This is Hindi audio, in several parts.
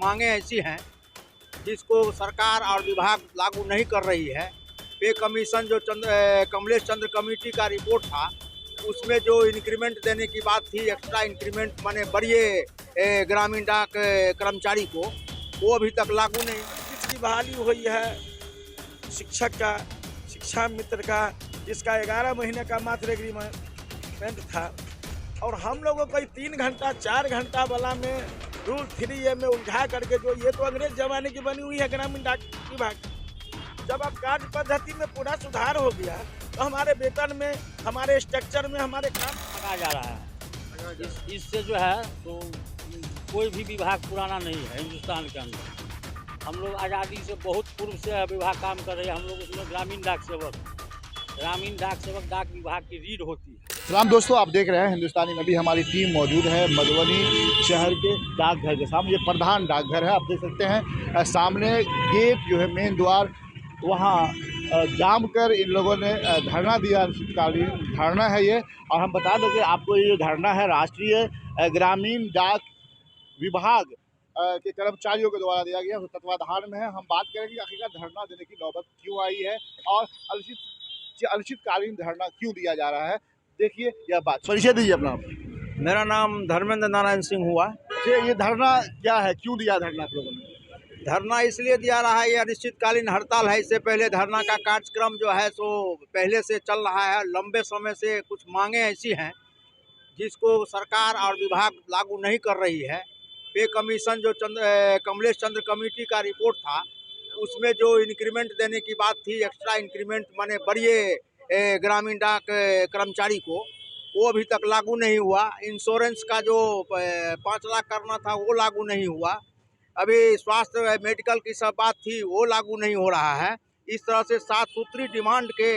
मांगे ऐसी हैं जिसको सरकार और विभाग लागू नहीं कर रही है। पे कमीशन जो कमलेश चंद्र कमेटी का रिपोर्ट था, उसमें जो इंक्रीमेंट देने की बात थी, एक्स्ट्रा इंक्रीमेंट माने बढ़िए ग्रामीण डाक कर्मचारी को, वो अभी तक लागू नहीं। जिसकी बहाली हुई है शिक्षक का, शिक्षा मित्र का, जिसका 11 महीने का मात्र एग्रीमेंट था, और हम लोगों को 3 घंटा 4 घंटा वाला में रूल 3A में उलझा करके, जो ये तो अंग्रेज जमाने की बनी हुई है ग्रामीण डाक विभाग। जब अब कार्य पद्धति में पूरा सुधार हो गया तो हमारे वेतन में, हमारे स्ट्रक्चर में, हमारे काम आ जा रहा है। इससे जो है तो कोई भी विभाग पुराना नहीं है हिंदुस्तान के अंदर। हम लोग आज़ादी से बहुत पूर्व से विभाग काम कर रहे हैं। हम लोग उसमें ग्रामीण डाक सेवक डाक विभाग की रीढ़ होती है। सलाम दोस्तों, आप देख रहे हैं हिंदुस्तानी में। भी हमारी टीम मौजूद है मधुबनी शहर के डाकघर के सामने। ये प्रधान डाकघर है, आप देख सकते हैं सामने गेट जो है मेन द्वार, वहाँ जाम कर इन लोगों ने धरना दिया। अनिश्चितकालीन धरना है ये। और हम बता दें कि आपको ये धरना है राष्ट्रीय ग्रामीण डाक विभाग के कर्मचारियों के द्वारा दिया गया, तत्वाधान में है। हम बात करेंगे आखिरकार धरना देने की नौबत क्यों आई है और अनिश्चितकालीन धरना क्यों दिया जा रहा है। देखिए यह बात। परिचय दीजिए अपना। मेरा नाम धर्मेंद्र नारायण सिंह हुआ। ये धरना क्या है, क्यों दिया धरना आप लोगों ने? धरना इसलिए दिया रहा है, ये अनिश्चितकालीन हड़ताल है। इससे पहले धरना का कार्यक्रम जो है सो पहले से चल रहा है। लंबे समय से कुछ मांगे ऐसी हैं जिसको सरकार और विभाग लागू नहीं कर रही है। पे कमीशन जो कमलेश चंद्र कमेटी का रिपोर्ट था, उसमें जो इंक्रीमेंट देने की बात थी, एक्स्ट्रा इंक्रीमेंट माने बढ़िए ग्रामीण डाक कर्मचारी को, वो अभी तक लागू नहीं हुआ। इंश्योरेंस का जो 5 लाख करना था वो लागू नहीं हुआ। अभी स्वास्थ्य मेडिकल की सब बात थी वो लागू नहीं हो रहा है। इस तरह से 7 सूत्री डिमांड के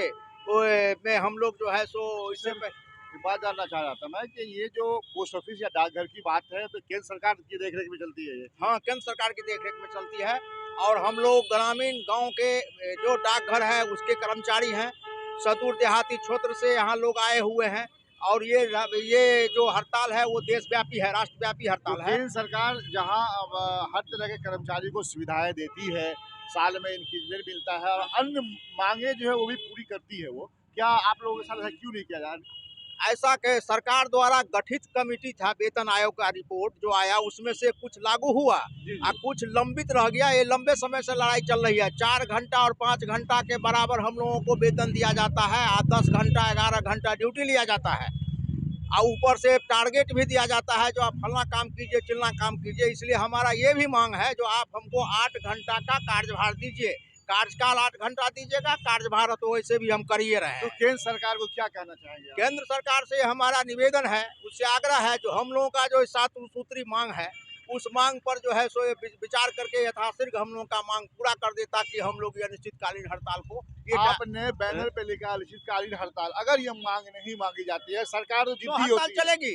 में हम लोग जो है सो इससे बात जानना चाह रहा था मैं कि ये जो पोस्ट ऑफिस या डाकघर की बात है तो केंद्र सरकार की देखरेख में चलती है ये? हाँ, केंद्र सरकार की देखरेख में चलती है। और हम लोग ग्रामीण गांव के जो डाकघर है उसके कर्मचारी हैं। सदूर देहाती क्षेत्र से यहाँ लोग आए हुए हैं। और ये जो हड़ताल है वो देशव्यापी है, राष्ट्रव्यापी हड़ताल है। केंद्र सरकार जहाँ हर तरह के कर्मचारी को सुविधाएं देती है, साल में इंक्रीमेंट मिलता है और अन्य मांगे जो है वो भी पूरी करती है, वो क्या आप लोगों के साथ ऐसा क्यों नहीं किया जा रहा? ऐसा के सरकार द्वारा गठित कमेटी था, वेतन आयोग का रिपोर्ट जो आया उसमें से कुछ लागू हुआ और कुछ लंबित रह गया। ये लंबे समय से लड़ाई चल रही है। 4 घंटा और 5 घंटा के बराबर हम लोगों को वेतन दिया जाता है और 10 घंटा 11 घंटा ड्यूटी लिया जाता है और ऊपर से टारगेट भी दिया जाता है जो आप फलना काम कीजिए, चिलना काम कीजिए। इसलिए हमारा ये भी मांग है जो आप हमको 8 घंटा का कार्यभार दीजिए। कार्यकाल 8 घंटा दीजिएगा, कार्यभार तो वैसे भी हम कर ही रहे हैं। तो केंद्र सरकार को क्या कहना चाहेंगे? केंद्र सरकार से हमारा निवेदन है, उससे आग्रह है, जो हम लोगों का जो 7 सूत्री मांग है उस मांग पर जो है सो विचार करके यथाशीघ्र हम लोगों का मांग पूरा कर दे, ताकि हम लोग ये अनिश्चितकालीन हड़ताल को आपने बैनर पे लिखा अनिश्चितकालीन हड़ताल। अगर ये मांग नहीं मांगी जाती है, सरकार तो जिद्दी हड़ताल होती है। चलेगी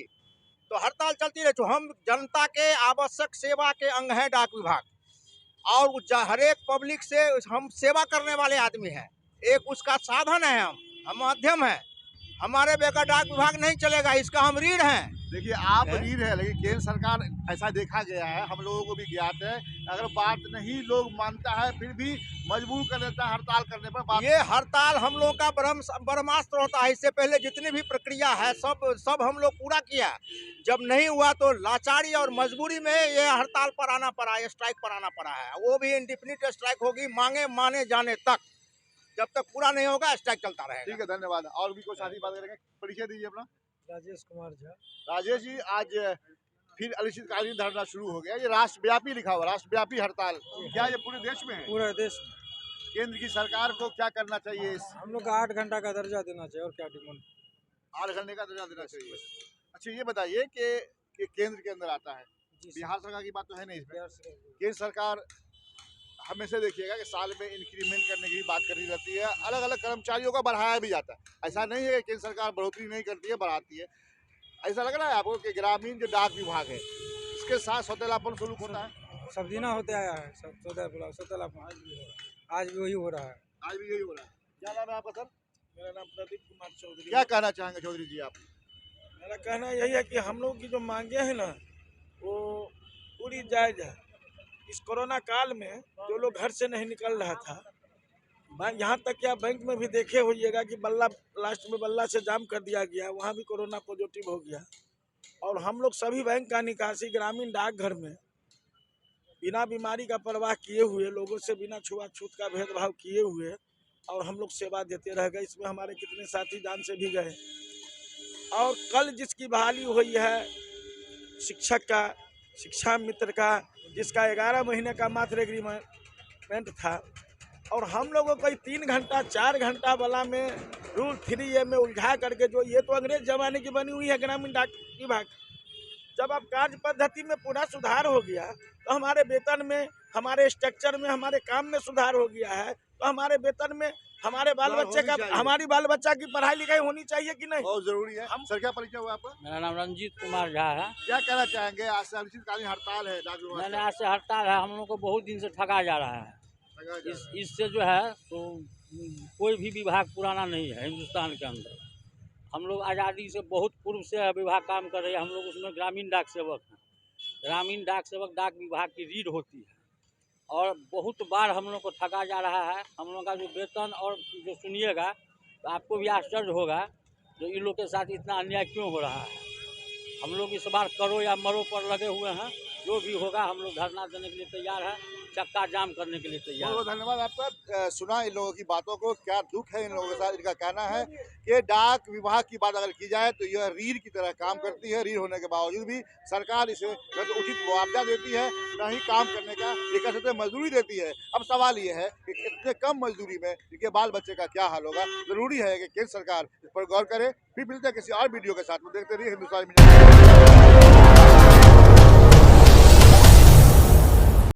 तो हड़ताल चलती रहे। तो हम जनता के आवश्यक सेवा के अंग है डाक विभाग, और हर एक पब्लिक से हम सेवा करने वाले आदमी हैं। एक उसका साधन है, हम माध्यम है। हमारे बेकार डाक विभाग नहीं चलेगा, इसका हम रीढ़ हैं। देखिए आप रीढ़ है, लेकिन केंद्र सरकार ऐसा देखा गया है, हम लोगों को भी ज्ञात है, अगर बात नहीं लोग मानता है फिर भी मजबूर कर देता है हड़ताल करने पर। बात ये हड़ताल हम लोगों का ब्रह्मास्त्र होता है। इससे पहले जितनी भी प्रक्रिया है सब हम लोग पूरा किया। जब नहीं हुआ तो लाचारी और मजबूरी में ये हड़ताल पर आना पड़ा, स्ट्राइक पर आना पड़ा है। वो भी इंडेफिनिट स्ट्राइक होगी, मांगे माने जाने तक। जब तक पूरा नहीं होगा स्ट्राइक चलता रहेगा। ठीक है, धन्यवाद। और भी कोई साथी बात करेंगे? परिचय दीजिए अपना। राजेश कुमार झा। राजेश जी, आज फिर अनिश्चितकालीन धरना शुरू हो गया। ये राष्ट्रव्यापी लिखा हुआ, राष्ट्रव्यापी हड़ताल, क्या ये पूरे देश में है? पूरे देश में। केंद्र की सरकार को क्या करना चाहिए? हम लोग का 8 घंटा का दर्जा देना चाहिए, और क्या डिमांड? 8 घंटे का दर्जा देना चाहिए। अच्छा ये बताइए कि केंद्र के अंदर आता है, बिहार सरकार की बात तो है नहीं इसमें। केंद्र सरकार हमेशा देखिएगा कि साल में इंक्रीमेंट करने की बात करी जाती है, अलग अलग कर्मचारियों का बढ़ाया भी जाता है। ऐसा नहीं है कि केंद्र सरकार बढ़ोतरी नहीं करती है, बढ़ाती है। ऐसा लग रहा है आपको कि ग्रामीण जो डाक विभाग है इसके साथ सौतेलापन शुरू होता है? सब दिना होते आया है, सब सौतेलापन आज भी वही हो रहा है। आज भी यही हो रहा है। क्या नाम है आपका सर? मेरा नाम प्रदीप कुमार चौधरी। क्या कहना चाहेंगे चौधरी जी आप? मेरा कहना यही है कि हम लोग की जो मांगे हैं ना वो पूरी जायज है, इस कोरोना काल में जो लोग घर से नहीं निकल रहा था, यहाँ तक कि आप बैंक में भी देखे होइएगा कि बल्ला लास्ट में बल्ला से जाम कर दिया गया, वहाँ भी कोरोना पॉजिटिव हो गया। और हम लोग सभी बैंक का निकासी ग्रामीण डाकघर में बिना बीमारी का परवाह किए हुए, लोगों से बिना छुआछूत का भेदभाव किए हुए और हम लोग सेवा देते रह गए। इसमें हमारे कितने साथी जान से भी गए। और कल जिसकी बहाली हुई है शिक्षक का, शिक्षा मित्र का, जिसका 11 महीने का मात्र एग्रीमेंट था, और हम लोगों को 3 घंटा 4 घंटा वाला में रूल 3A में उलझा करके, जो ये तो अंग्रेज जमाने की बनी हुई है ग्रामीण डाक विभाग। जब अब कार्य पद्धति में पूरा सुधार हो गया तो हमारे वेतन में, हमारे स्ट्रक्चर में, हमारे काम में सुधार हो गया है, तो हमारे वेतन में हमारे बाल बच्चे का, हमारी बाल बच्चा की पढ़ाई लिखाई होनी चाहिए कि नहीं? बहुत जरूरी है। सर क्या परिचय हुआ आपका? मेरा नाम रंजीत कुमार झा है। क्या कहना चाहेंगे? आज से अनिश्चितकालीन हड़ताल है डाक विभाग मैंने आज से हड़ताल है, हम लोग को बहुत दिन से ठगा जा रहा है। इससे जो है तो कोई भी विभाग पुराना नहीं है हिंदुस्तान के अंदर। हम लोग आज़ादी से बहुत पूर्व से विभाग काम कर रहे हैं। हम लोग उसमें ग्रामीण डाक सेवक हैं। ग्रामीण डाक सेवक डाक विभाग की रीढ़ होती है और बहुत बार हम लोग को ठगा जा रहा है। हम लोग का जो वेतन और जो सुनिएगा तो आपको भी आश्चर्य होगा जो इन लोग के साथ इतना अन्याय क्यों हो रहा है। हम लोग इस बार करो या मरो पर लगे हुए हैं। जो भी होगा हम लोग धरना देने के लिए तैयार है, चक्का जाम करने के लिए तैयार है। बहुत धन्यवाद आपका। सुना इन लोगों की बातों को, क्या दुख है इन लोगों के साथ। इनका कहना है कि डाक विभाग की बात अगर की जाए तो यह रीढ़ की तरह काम करती है। रीढ़ होने के बावजूद भी सरकार इसे न तो उचित मुआवजा देती है, न ही काम करने का एक तरह से मजदूरी देती है। अब सवाल ये है कि इतने कम मजदूरी में इनके बाल बच्चे का क्या हाल होगा। जरूरी है कि केंद्र सरकार इस पर गौर करे। फिर मिलते हैं किसी और वीडियो के साथ में। देखते रहिए हिंदुस्तानी मीडिया।